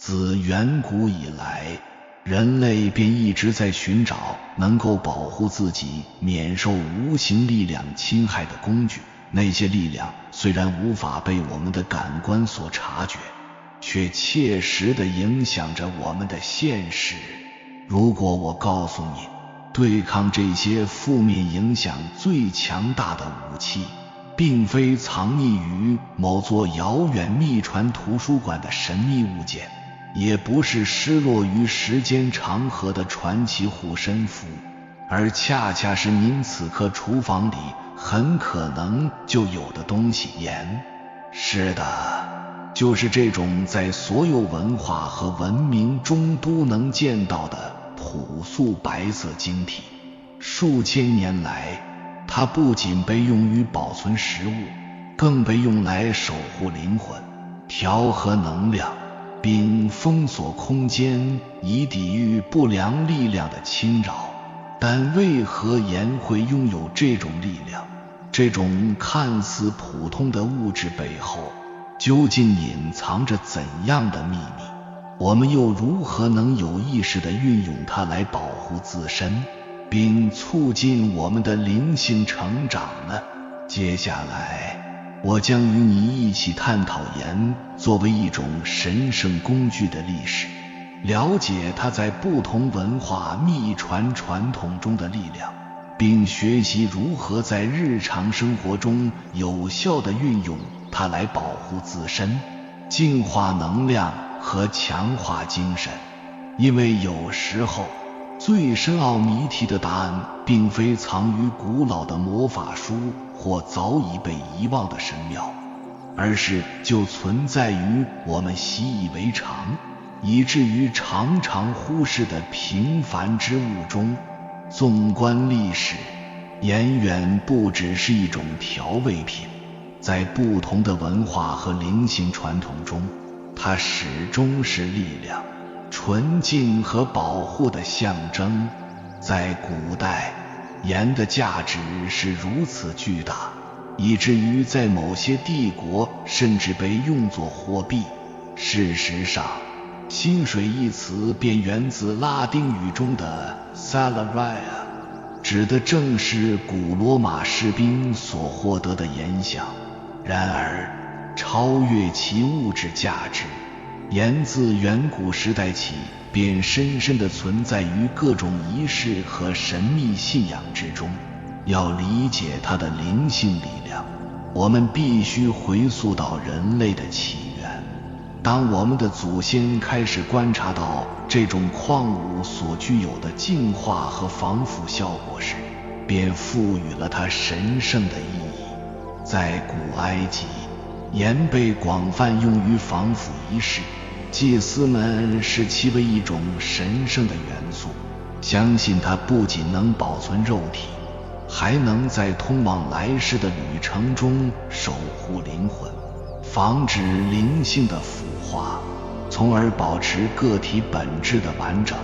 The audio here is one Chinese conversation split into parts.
自远古以来，人类便一直在寻找能够保护自己免受无形力量侵害的工具。那些力量虽然无法被我们的感官所察觉，却切实地影响着我们的现实。如果我告诉你，对抗这些负面影响最强大的武器，并非藏匿于某座遥远秘传图书馆的神秘物件，也不是失落于时间长河的传奇护身符，而恰恰是您此刻厨房里很可能就有的东西——盐。是的，就是这种在所有文化和文明中都能见到的朴素白色晶体。数千年来，它不仅被用于保存食物，更被用来守护灵魂、调和能量，并封锁空间，以抵御不良力量的侵扰。但为何盐会拥有这种力量？这种看似普通的物质背后，究竟隐藏着怎样的秘密？我们又如何能有意识地运用它来保护自身，并促进我们的灵性成长呢？接下来，我将与你一起探讨盐作为一种神圣工具的历史，了解它在不同文化秘传传统中的力量，并学习如何在日常生活中有效地运用它来保护自身、净化能量和强化精神。因为有时候，最深奥谜题的答案并非藏于古老的魔法书或早已被遗忘的神庙，而是就存在于我们习以为常，以至于常常忽视的平凡之物中。纵观历史，盐远不只是一种调味品，在不同的文化和灵性传统中，它始终是力量、纯净和保护的象征。在古代，盐的价值是如此巨大，以至于在某些帝国甚至被用作货币。事实上，薪水一词便源自拉丁语中的 salaria， 指的正是古罗马士兵所获得的盐饷。然而，超越其物质价值，盐自远古时代起便深深地存在于各种仪式和神秘信仰之中。要理解它的灵性力量，我们必须回溯到人类的起源。当我们的祖先开始观察到这种矿物所具有的净化和防腐效果时，便赋予了它神圣的意义。在古埃及，盐被广泛用于防腐仪式，祭司们视其为一种神圣的元素，相信它不仅能保存肉体，还能在通往来世的旅程中守护灵魂，防止灵性的腐化，从而保持个体本质的完整。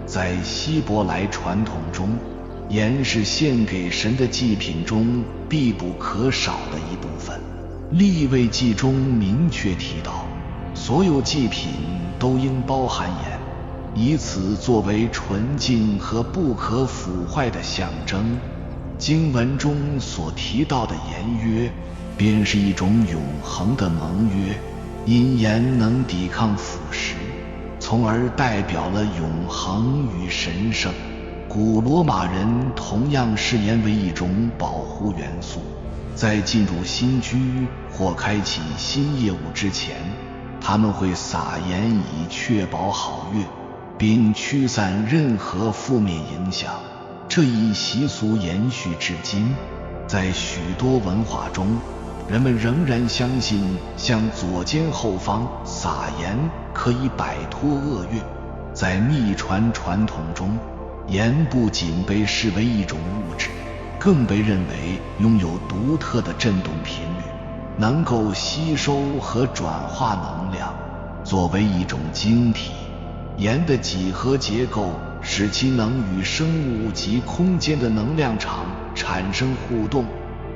在希伯来传统中，盐是献给神的祭品中必不可少的一部分。利未记中明确提到，所有祭品都应包含盐，以此作为纯净和不可腐坏的象征。经文中所提到的盐约，便是一种永恒的盟约，因盐能抵抗腐蚀，从而代表了永恒与神圣。古罗马人同样视盐为一种保护元素，在进入新居或开启新业务之前，他们会撒盐以确保好运，并驱散任何负面影响。这一习俗延续至今，在许多文化中，人们仍然相信向左肩后方撒盐可以摆脱厄运。在秘传传统中，盐不仅被视为一种物质，更被认为拥有独特的振动频率，能够吸收和转化能量。作为一种晶体，盐的几何结构使其能与生物及空间的能量场产生互动。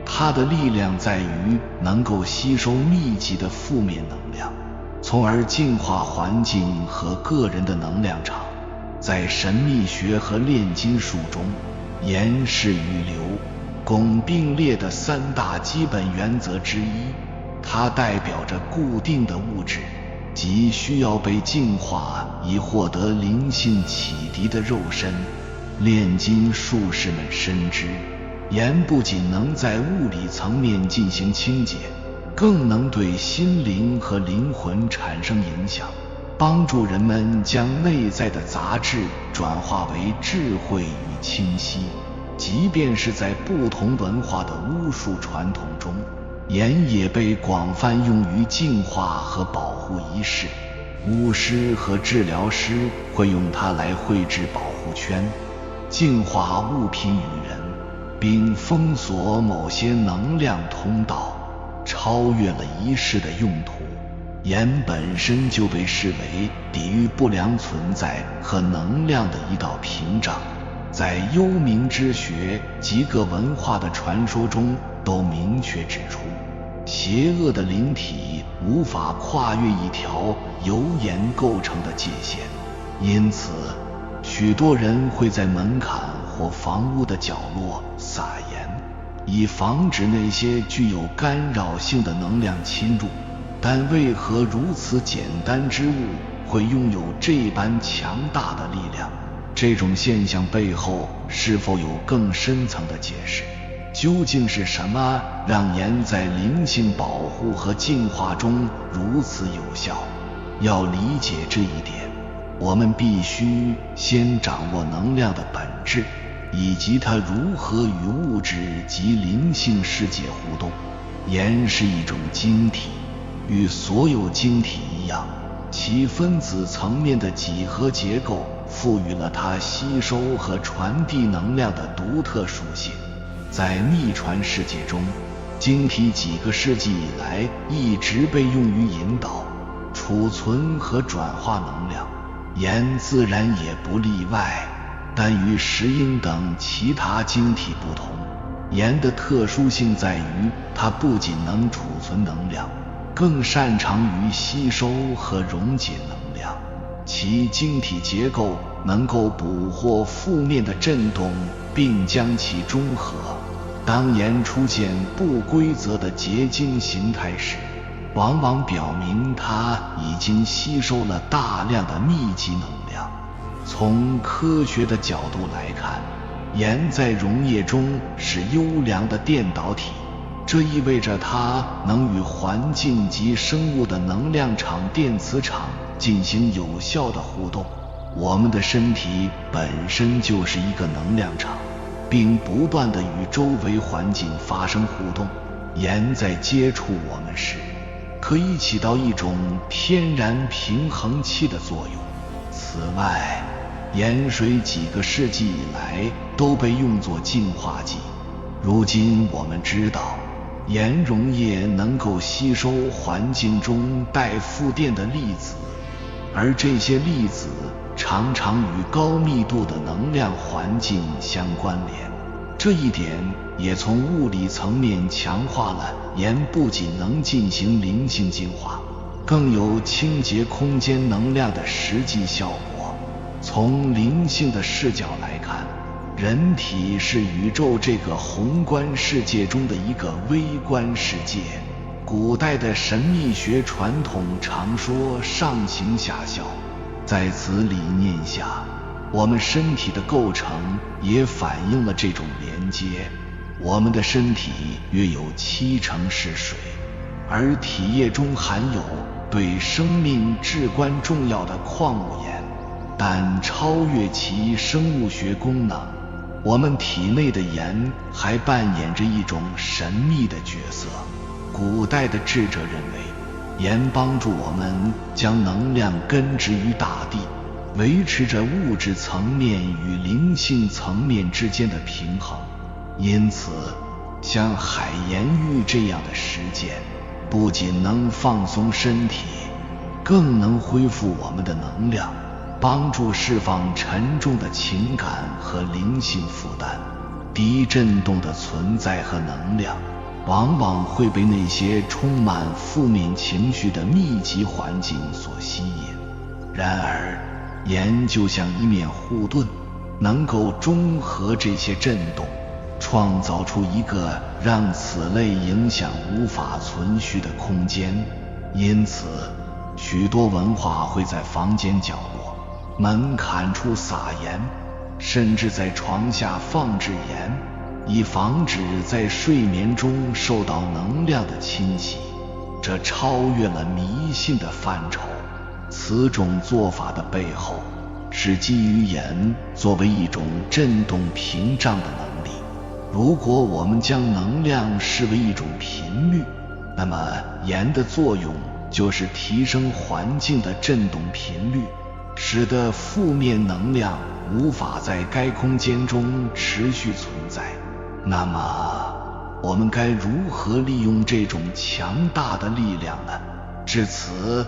它的力量在于能够吸收密集的负面能量，从而净化环境和个人的能量场。在神秘学和炼金术中，盐是与硫、汞并列的3大基本原则之一，它代表着固定的物质，即需要被净化以获得灵性启迪的肉身。炼金术士们深知，盐不仅能在物理层面进行清洁，更能对心灵和灵魂产生影响，帮助人们将内在的杂质转化为智慧与清晰。即便是在不同文化的巫术传统中，盐也被广泛用于净化和保护仪式。巫师和治疗师会用它来绘制保护圈，净化物品与人，并封锁某些能量通道，超越了仪式的用途。盐本身就被视为抵御不良存在和能量的一道屏障。在幽冥之学及各文化的传说中都明确指出，邪恶的灵体无法跨越一条由盐构成的界限，因此许多人会在门槛或房屋的角落撒盐，以防止那些具有干扰性的能量侵入。但为何如此简单之物会拥有这般强大的力量？这种现象背后是否有更深层的解释？究竟是什么让盐在灵性保护和净化中如此有效？要理解这一点，我们必须先掌握能量的本质，以及它如何与物质及灵性世界互动。盐是一种晶体，与所有晶体一样，其分子层面的几何结构赋予了它吸收和传递能量的独特属性。在秘传世界中，晶体几个世纪以来一直被用于引导、储存和转化能量，盐自然也不例外。但与石英等其他晶体不同，盐的特殊性在于它不仅能储存能量，更擅长于吸收和溶解能量。其晶体结构能够捕获负面的振动并将其中和。当盐出现不规则的结晶形态时，往往表明它已经吸收了大量的密集能量。从科学的角度来看，盐在溶液中是优良的电导体，这意味着它能与环境及生物的能量场电磁场进行有效的互动。我们的身体本身就是一个能量场，并不断地与周围环境发生互动。盐在接触我们时，可以起到一种天然平衡器的作用。此外，盐水几个世纪以来都被用作净化剂。如今我们知道，盐溶液能够吸收环境中带负电的粒子，而这些粒子常常与高密度的能量环境相关联。这一点也从物理层面强化了盐不仅能进行灵性净化，更有清洁空间能量的实际效果。从灵性的视角来看，人体是宇宙这个宏观世界中的一个微观世界。古代的神秘学传统常说上行下效，在此理念下，我们身体的构成也反映了这种连接。我们的身体约有70%是水，而体液中含有对生命至关重要的矿物盐，但超越其生物学功能，我们体内的盐还扮演着一种神秘的角色。古代的智者认为，盐帮助我们将能量根植于大地，维持着物质层面与灵性层面之间的平衡。因此，像海盐浴这样的实践，不仅能放松身体，更能恢复我们的能量，帮助释放沉重的情感和灵性负担。低振动的存在和能量往往会被那些充满负面情绪的密集环境所吸引。然而，盐就像一面护盾，能够中和这些震动，创造出一个让此类影响无法存续的空间。因此，许多文化会在房间角落、门槛处撒盐，甚至在床下放置盐，以防止在睡眠中受到能量的侵袭。这超越了迷信的范畴。此种做法的背后，是基于盐作为一种振动屏障的能力。如果我们将能量视为一种频率，那么盐的作用就是提升环境的振动频率，使得负面能量无法在该空间中持续存在。那么，我们该如何利用这种强大的力量呢？至此，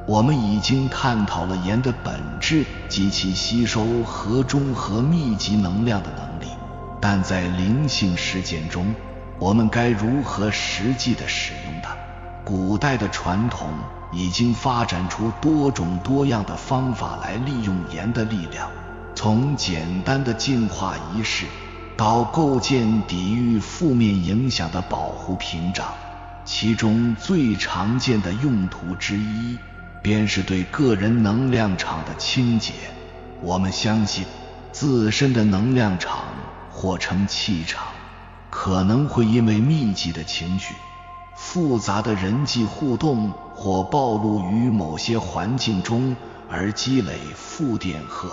我们已经探讨了盐的本质及其吸收和中和密集能量的能力，但在灵性实践中，我们该如何实际地使用它？古代的传统已经发展出多种多样的方法来利用盐的力量，从简单的净化仪式到构建抵御负面影响的保护屏障。其中最常见的用途之一便是对个人能量场的清洁。我们相信，自身的能量场或称气场，可能会因为密集的情绪、复杂的人际互动或暴露于某些环境中而积累负电荷。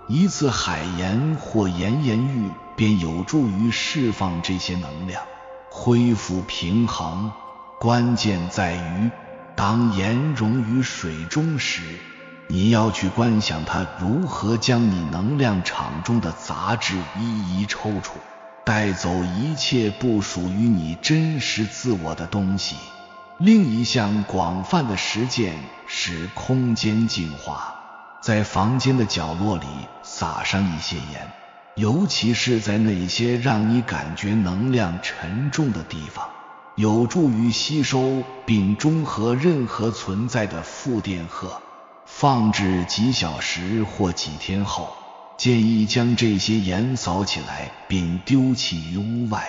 一次海盐或盐浴便有助于释放这些能量，恢复平衡。关键在于，当盐溶于水中时，你要去观想它如何将你能量场中的杂质一一抽出，带走一切不属于你真实自我的东西。另一项广泛的实践是空间净化，在房间的角落里撒上一些盐，尤其是在那些让你感觉能量沉重的地方，有助于吸收并中和任何存在的负电荷。放置几小时或几天后，建议将这些盐扫起来并丢弃于屋外。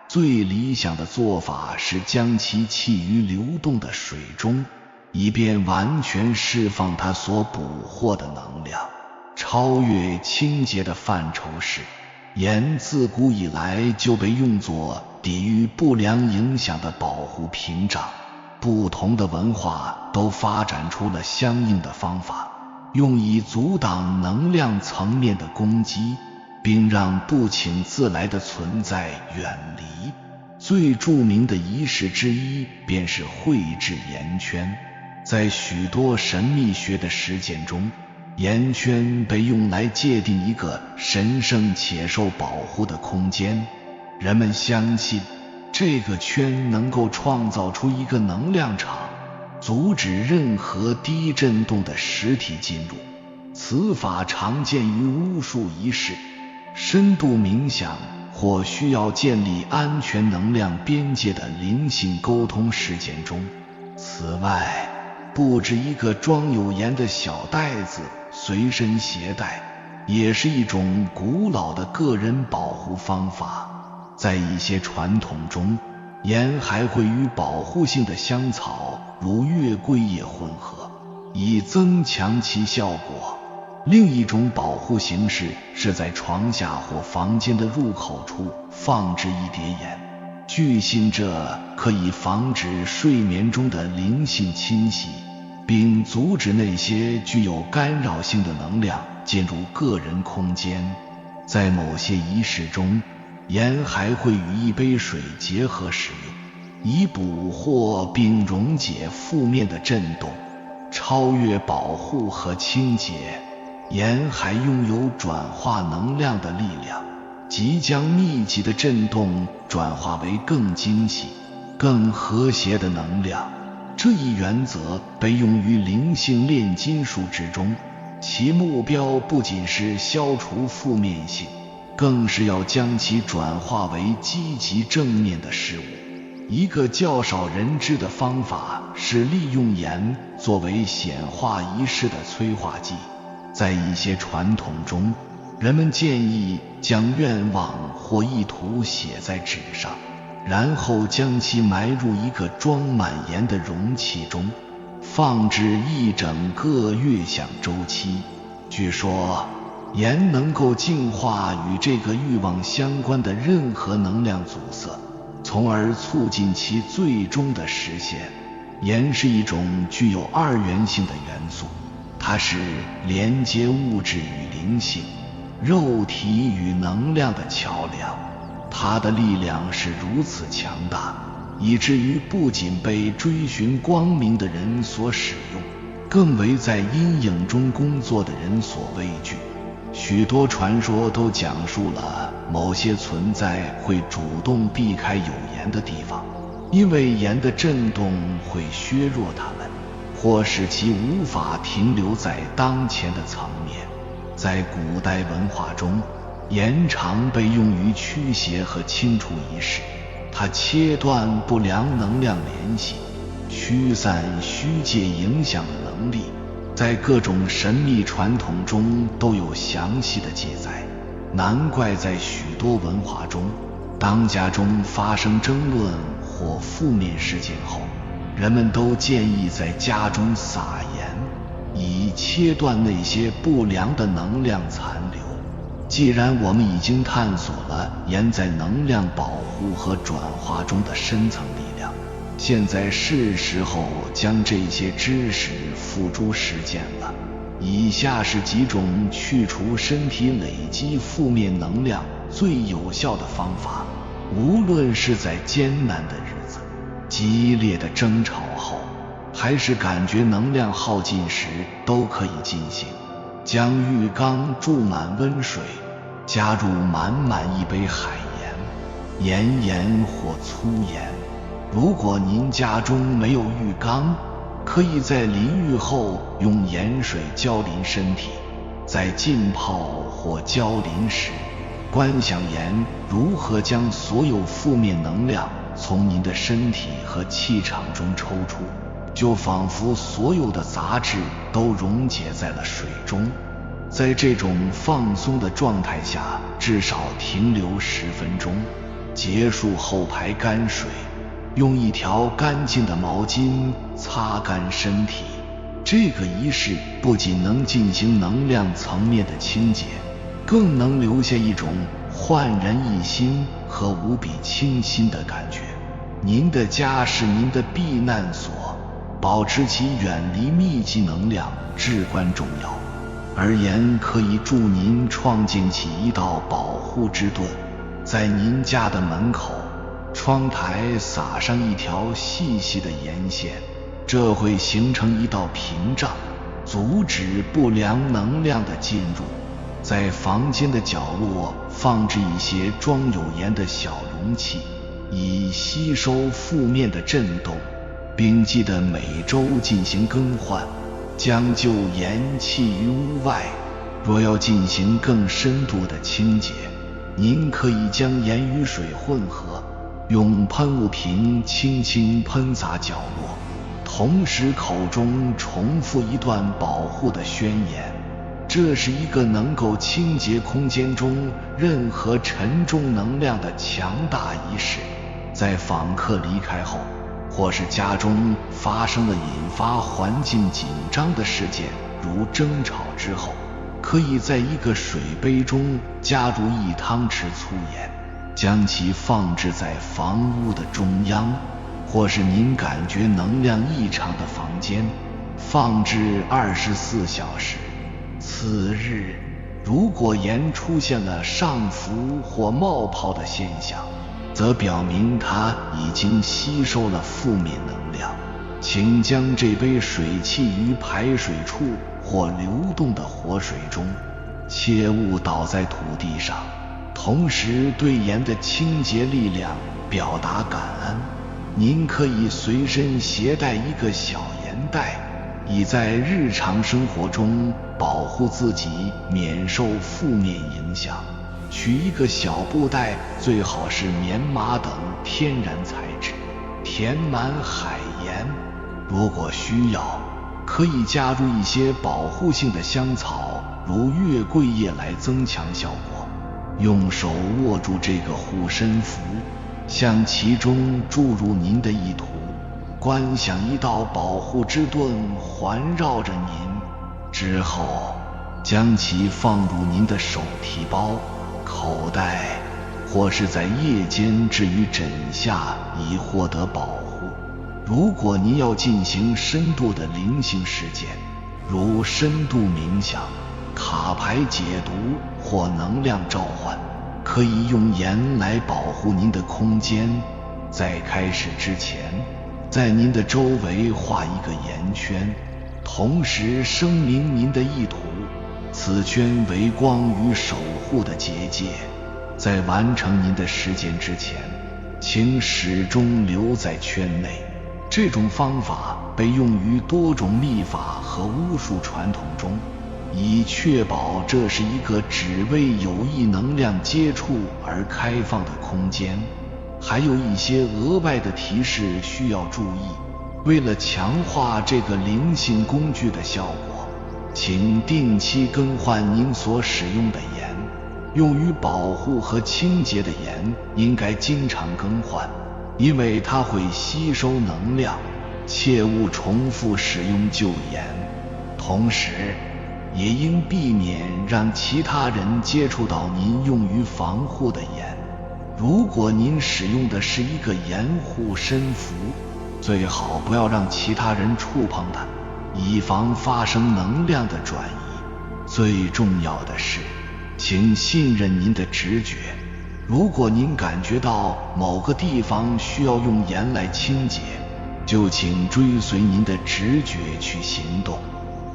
最理想的做法是将其弃于流动的水中，以便完全释放它所捕获的能量。超越清洁的范畴是，盐自古以来就被用作抵御不良影响的保护屏障。不同的文化都发展出了相应的方法，用以阻挡能量层面的攻击，并让不请自来的存在远离。最著名的仪式之一便是绘制盐圈。在许多神秘学的实践中，盐圈被用来界定一个神圣且受保护的空间。人们相信，这个圈能够创造出一个能量场，阻止任何低振动的实体进入。此法常见于巫术仪式、深度冥想或需要建立安全能量边界的灵性沟通事件中。此外，布置一个装有盐的小袋子随身携带，也是一种古老的个人保护方法。在一些传统中，盐还会与保护性的香草如月桂叶混合，以增强其效果。另一种保护形式是在床下或房间的入口处放置一叠盐，据信这可以防止睡眠中的灵性侵袭，并阻止那些具有干扰性的能量进入个人空间。在某些仪式中，盐还会与一杯水结合使用，以捕获并溶解负面的震动。超越保护和清洁，盐还拥有转化能量的力量，即将密集的震动转化为更精细、更和谐的能量。这一原则被用于灵性炼金术之中，其目标不仅是消除负面性，更是要将其转化为积极正面的事物。一个较少人知的方法是利用盐作为显化仪式的催化剂。在一些传统中，人们建议将愿望或意图写在纸上，然后将其埋入一个装满盐的容器中，放置一整个月相周期。据说盐能够净化与这个欲望相关的任何能量阻塞，从而促进其最终的实现。盐是一种具有二元性的元素，它是连接物质与灵性、肉体与能量的桥梁。它的力量是如此强大，以至于不仅被追寻光明的人所使用，更为在阴影中工作的人所畏惧。许多传说都讲述了某些存在会主动避开有盐的地方，因为盐的震动会削弱它们，或使其无法停留在当前的层面。在古代文化中，盐常被用于驱邪和清除仪式，它切断不良能量联系，驱散虚界影响的能力，在各种神秘传统中都有详细的记载。难怪在许多文化中，当家中发生争论或负面事件后，人们都建议在家中撒盐，以切断那些不良的能量残留。既然我们已经探索了盐在能量保护和转化中的深层力量，现在是时候将这些知识付诸实践了。以下是几种去除身体累积负面能量最有效的方法，无论是在艰难的日子、激烈的争吵后，还是感觉能量耗尽时，都可以进行。将浴缸注满温水，加入满一杯海盐、盐或粗盐。如果您家中没有浴缸，可以在淋浴后用盐水浇淋身体。在浸泡或浇淋时，观想盐如何将所有负面能量从您的身体和气场中抽出，就仿佛所有的杂质都溶解在了水中。在这种放松的状态下至少停留10分钟，结束后排干水，用一条干净的毛巾擦干身体。这个仪式不仅能进行能量层面的清洁，更能留下一种焕然一新和无比清新的感觉。您的家是您的避难所，保持其远离密集能量至关重要。而盐可以助您创建起一道保护之盾，在您家的门口、窗台撒上一条细细的盐线，这会形成一道屏障，阻止不良能量的进入。在房间的角落放置一些装有盐的小容器，以吸收负面的震动，并记得每周进行更换，将旧盐弃于屋外。若要进行更深度的清洁，您可以将盐与水混合，用喷雾瓶轻轻喷洒角落，同时口中重复一段保护的宣言。这是一个能够清洁空间中任何沉重能量的强大仪式。在访客离开后，或是家中发生了引发环境紧张的事件，如争吵之后，可以在一个水杯中加入1汤匙粗盐，将其放置在房屋的中央，或是您感觉能量异常的房间，放置24小时。次日，如果盐出现了上浮或冒泡的现象，则表明它已经吸收了负面能量。请将这杯水弃于排水处或流动的活水中，切勿倒在土地上。同时对盐的清洁力量表达感恩。您可以随身携带一个小盐袋，以在日常生活中保护自己免受负面影响。取一个小布袋，最好是棉麻等天然材质，填满海盐。如果需要，可以加入一些保护性的香草，如月桂叶来增强效果。用手握住这个护身符，向其中注入您的意图，观想一道保护之盾环绕着您，之后将其放入您的手提包、口袋，或是在夜间置于枕下，以获得保护。如果您要进行深度的灵性实践，如深度冥想、卡牌解读或能量召唤，可以用盐来保护您的空间。在开始之前，在您的周围画一个盐圈，同时声明您的意图。此圈为光与守护的结界。在完成您的实践之前，请始终留在圈内。这种方法被用于多种秘法和巫术传统中，以确保这是一个只为有益能量接触而开放的空间。还有一些额外的提示需要注意。为了强化这个灵性工具的效果，请定期更换您所使用的盐。用于保护和清洁的盐应该经常更换，因为它会吸收能量，切勿重复使用旧盐。同时，也应避免让其他人接触到您用于防护的盐。如果您使用的是一个盐护身符，最好不要让其他人触碰它，以防发生能量的转移。最重要的是，请信任您的直觉。如果您感觉到某个地方需要用盐来清洁，就请追随您的直觉去行动。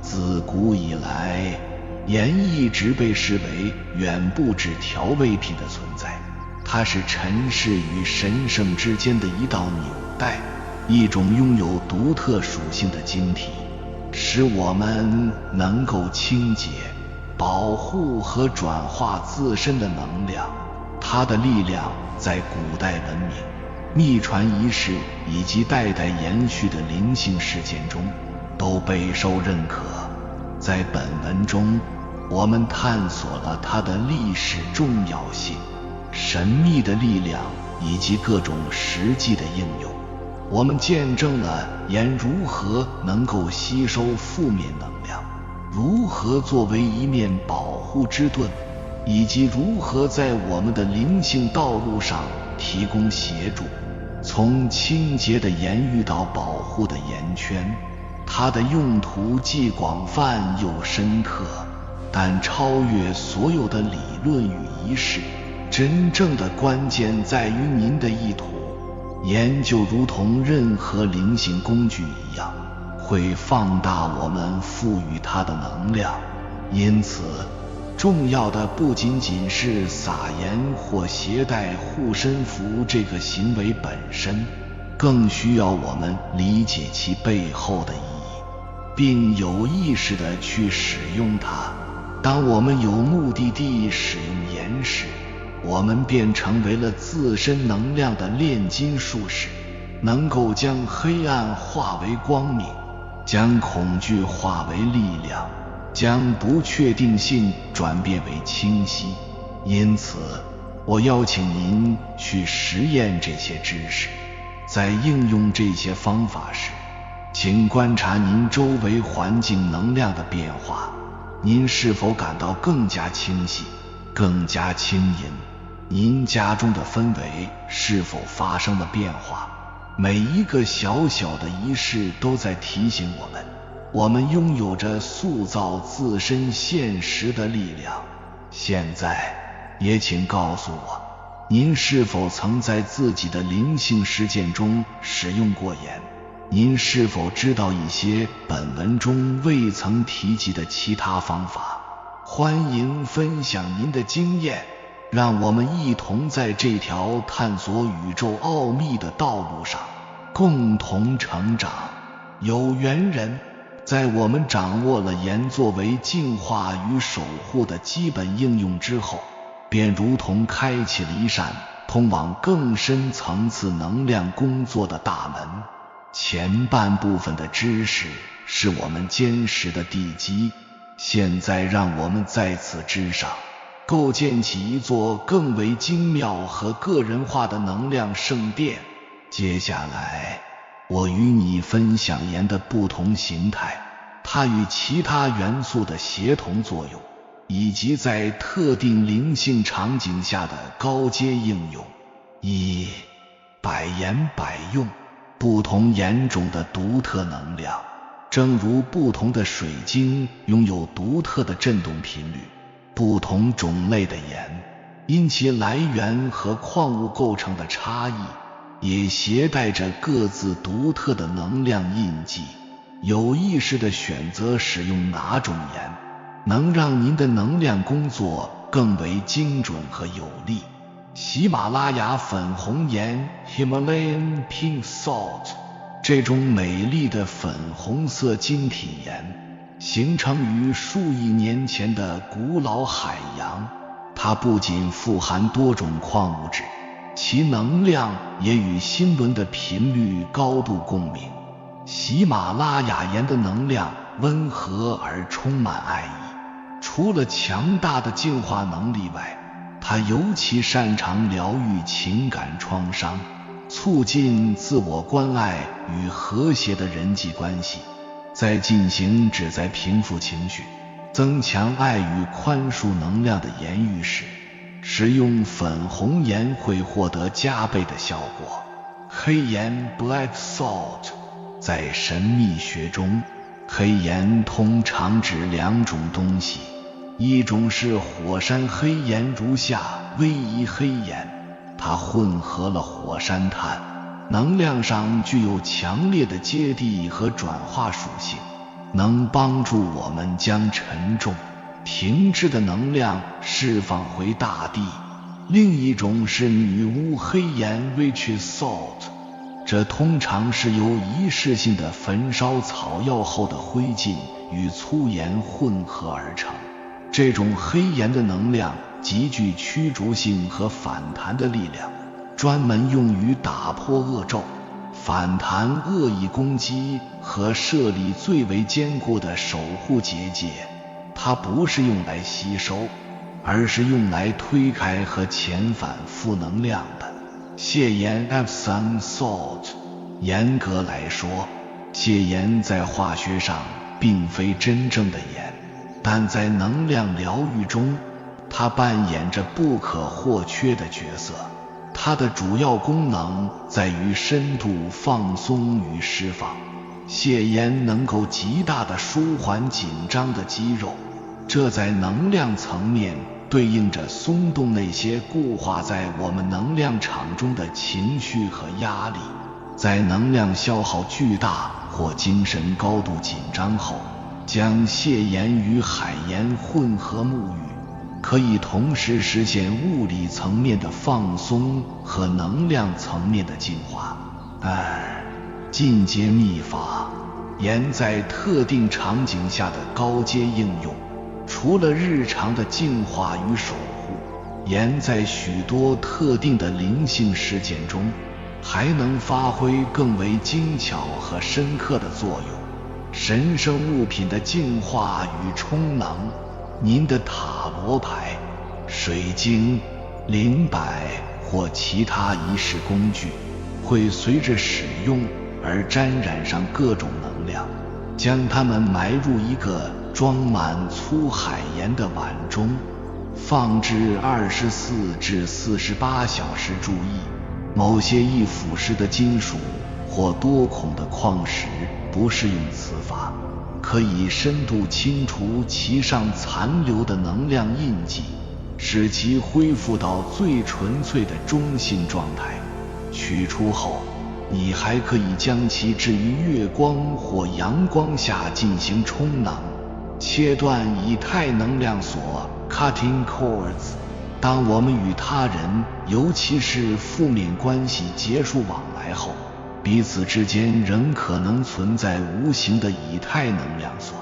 自古以来，盐一直被视为远不止调味品的存在，它是尘世与神圣之间的一道纽带，一种拥有独特属性的晶体，使我们能够清洁、保护和转化自身的能量。它的力量在古代文明、秘传仪式以及代代延续的灵性事件中都备受认可。在本文中，我们探索了它的历史重要性、神秘的力量以及各种实际的应用。我们见证了盐如何能够吸收负面能量，如何作为一面保护之盾，以及如何在我们的灵性道路上提供协助。从清洁的盐域到保护的盐圈，它的用途既广泛又深刻，但超越所有的理论与仪式。真正的关键在于您的意图。盐就如同任何灵性工具一样，会放大我们赋予它的能量。因此，重要的不仅仅是撒盐或携带护身符这个行为本身，更需要我们理解其背后的意义，并有意识地去使用它。当我们有目的地使用盐时，我们便成为了自身能量的炼金术士，能够将黑暗化为光明，将恐惧化为力量，将不确定性转变为清晰。因此，我邀请您去实验这些知识。在应用这些方法时，请观察您周围环境能量的变化。您是否感到更加清晰、更加轻盈？您家中的氛围是否发生了变化？每一个小小的仪式都在提醒我们拥有着塑造自身现实的力量。现在，也请告诉我，您是否曾在自己的灵性实践中使用过盐？您是否知道一些本文中未曾提及的其他方法？欢迎分享您的经验，让我们一同在这条探索宇宙奥秘的道路上共同成长。有缘人，在我们掌握了盐作为净化与守护的基本应用之后，便如同开启了一扇通往更深层次能量工作的大门。前半部分的知识是我们坚实的地基，现在让我们在此之上构建起一座更为精妙和个人化的能量圣殿。接下来，我与你分享盐的不同形态，它与其他元素的协同作用，以及在特定灵性场景下的高阶应用。一、百盐百用，不同盐种的独特能量。正如不同的水晶拥有独特的振动频率，不同种类的盐因其来源和矿物构成的差异，也携带着各自独特的能量印记。有意识地选择使用哪种盐，能让您的能量工作更为精准和有力。喜马拉雅粉红盐 Himalayan Pink Salt， 这种美丽的粉红色晶体盐形成于数亿年前的古老海洋，它不仅富含多种矿物质，其能量也与心轮的频率高度共鸣。喜马拉雅盐的能量温和而充满爱意，除了强大的净化能力外，它尤其擅长疗愈情感创伤，促进自我关爱与和谐的人际关系。在进行旨在平复情绪、增强爱与宽恕能量的言语时，使用粉红盐会获得加倍的效果。黑盐 Black Salt， 在神秘学中，黑盐通常指两种东西，一种是火山黑岩，如下逶迤黑岩，它混合了火山炭，能量上具有强烈的接地和转化属性，能帮助我们将沉重、停滞的能量释放回大地。另一种是女巫黑岩 Witch Salt， 这通常是由仪式性的焚烧草药后的灰烬与粗盐混合而成。这种黑盐的能量极具驱逐性和反弹的力量，专门用于打破恶咒、反弹恶意攻击和设立最为坚固的守护结界。它不是用来吸收，而是用来推开和遣返负能量的。蟹盐 Epsom Salt， 严格来说，蟹盐在化学上并非真正的盐，但在能量疗愈中，它扮演着不可或缺的角色。它的主要功能在于深度放松与释放。蟹盐能够极大地舒缓紧张的肌肉，这在能量层面对应着松动那些固化在我们能量场中的情绪和压力。在能量消耗巨大或精神高度紧张后，将蟹盐与海盐混合沐浴，可以同时实现物理层面的放松和能量层面的净化。进阶秘法：盐在特定场景下的高阶应用。除了日常的净化与守护，盐在许多特定的灵性事件中还能发挥更为精巧和深刻的作用。神圣物品的净化与充能，您的塔罗牌、水晶、灵摆或其他仪式工具会随着使用而沾染上各种能量，将它们埋入一个装满粗海盐的碗中，放置24至48小时。注意，某些易腐蚀的金属或多孔的矿石不适用此法，可以深度清除其上残留的能量印记，使其恢复到最纯粹的中性状态。取出后，你还可以将其置于月光或阳光下进行充能。切断以太能量锁 Cutting Cords。 当我们与他人，尤其是负面关系结束往来后，彼此之间仍可能存在无形的以太能量锁，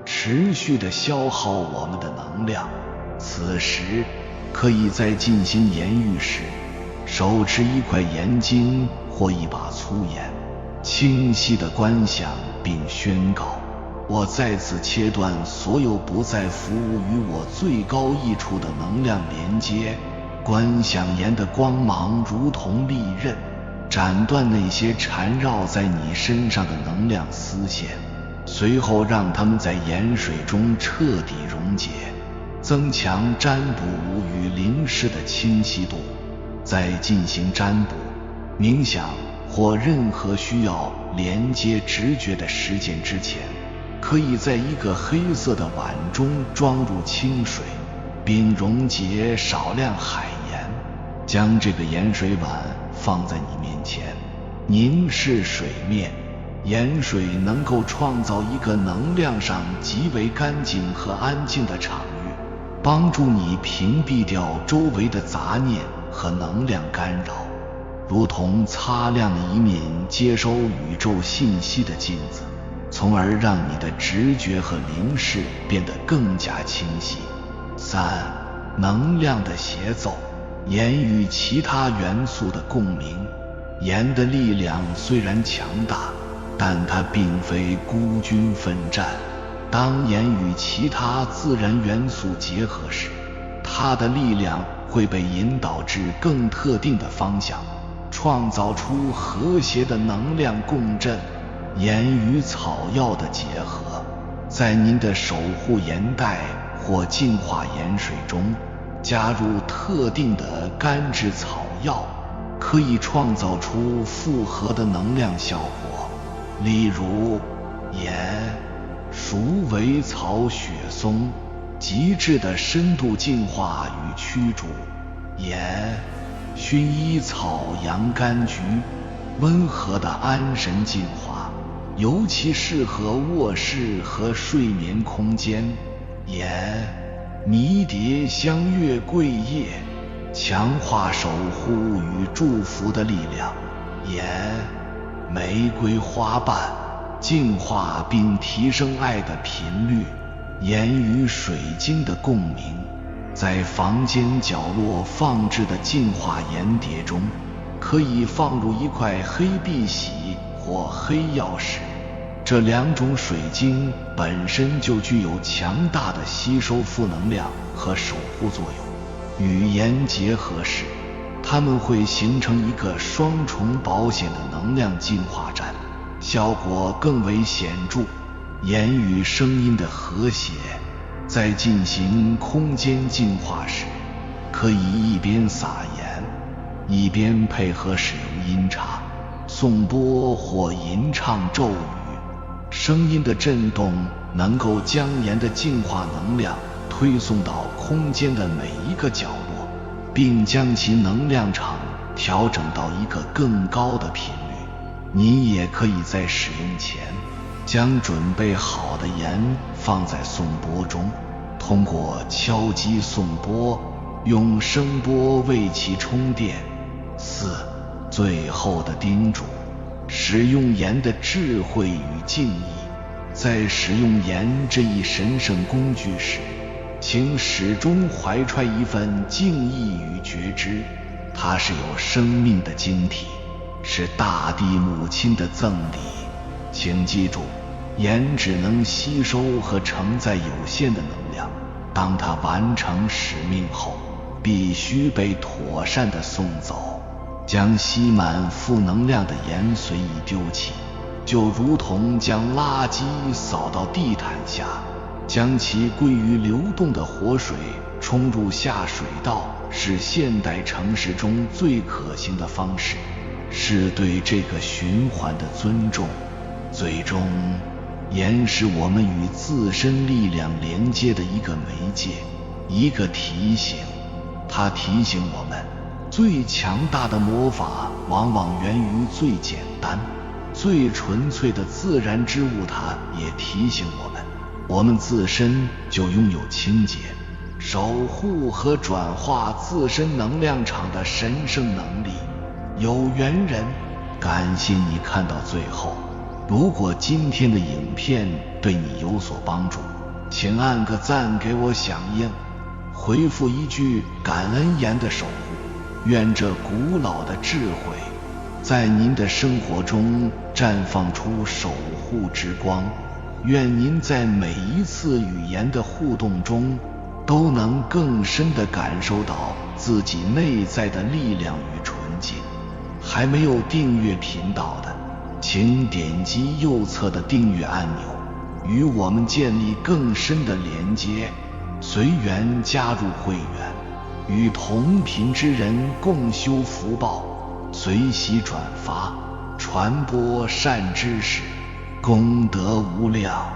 持续地消耗我们的能量。此时可以在进行言语时手持一块盐晶或一把粗盐，清晰地观想并宣告：我在此切断所有不再服务于我最高益处的能量连接。观想盐的光芒如同利刃，斩断那些缠绕在你身上的能量丝线，随后让它们在盐水中彻底溶解，增强占卜与灵视的清晰度。在进行占卜、冥想或任何需要连接直觉的实践之前，可以在一个黑色的碗中装入清水，并溶解少量海盐，将这个盐水碗放在你面前，凝视水面。盐水能够创造一个能量上极为干净和安静的场域，帮助你屏蔽掉周围的杂念和能量干扰，如同擦亮一面接收宇宙信息的镜子，从而让你的直觉和灵视变得更加清晰。3. 能量的协奏，盐与其他元素的共鸣。盐的力量虽然强大，但它并非孤军奋战。当盐与其他自然元素结合时，它的力量会被引导至更特定的方向，创造出和谐的能量共振。盐与草药的结合，在您的守护盐袋或净化盐水中加入特定的甘制草药，可以创造出复合的能量效果。例如，盐、鼠尾草雪松，极致的深度净化与驱逐；盐、薰衣草洋甘菊，温和的安神净化，尤其适合卧室和睡眠空间；盐、迷迭香月桂叶，强化守护与祝福的力量；盐、玫瑰花瓣，净化并提升爱的频率；盐与水晶的共鸣，在房间角落放置的净化盐碟中，可以放入一块黑碧玺或黑曜石。这两种水晶本身就具有强大的吸收负能量和守护作用，与盐结合时，它们会形成一个双重保险的能量净化站，效果更为显著。盐与声音的和谐，在进行空间净化时，可以一边撒盐，一边配合使用音叉、颂钵或吟唱咒语。声音的震动能够将盐的净化能量推送到空间的每一个角落，并将其能量场调整到一个更高的频率。你也可以在使用前将准备好的盐放在颂钵中，通过敲击颂钵，用声波为其充电。4. 最后的叮嘱，使用盐的智慧与敬意。在使用盐这一神圣工具时，请始终怀揣一份敬意与觉知，它是有生命的晶体，是大地母亲的赠礼。请记住，盐只能吸收和承载有限的能量，当它完成使命后，必须被妥善地送走。将吸满负能量的盐随意丢弃，就如同将垃圾扫到地毯下，将其归于流动的活水冲入下水道，是现代城市中最可行的方式，是对这个循环的尊重。最终，盐是我们与自身力量连接的一个媒介，一个提醒。它提醒我们，最强大的魔法往往源于最简单、最纯粹的自然之物。它也提醒我们自身就拥有清洁、守护和转化自身能量场的神圣能力。有缘人，感谢你看到最后。如果今天的影片对你有所帮助，请按个赞给我响应，回复一句感恩盐的守护，愿这古老的智慧在您的生活中绽放出守护之光，愿您在每一次语言的互动中都能更深地感受到自己内在的力量与纯净。还没有订阅频道的，请点击右侧的订阅按钮，与我们建立更深的连接，随缘加入会员，与同频之人共修福报，随喜转发，传播善知识，功德无量。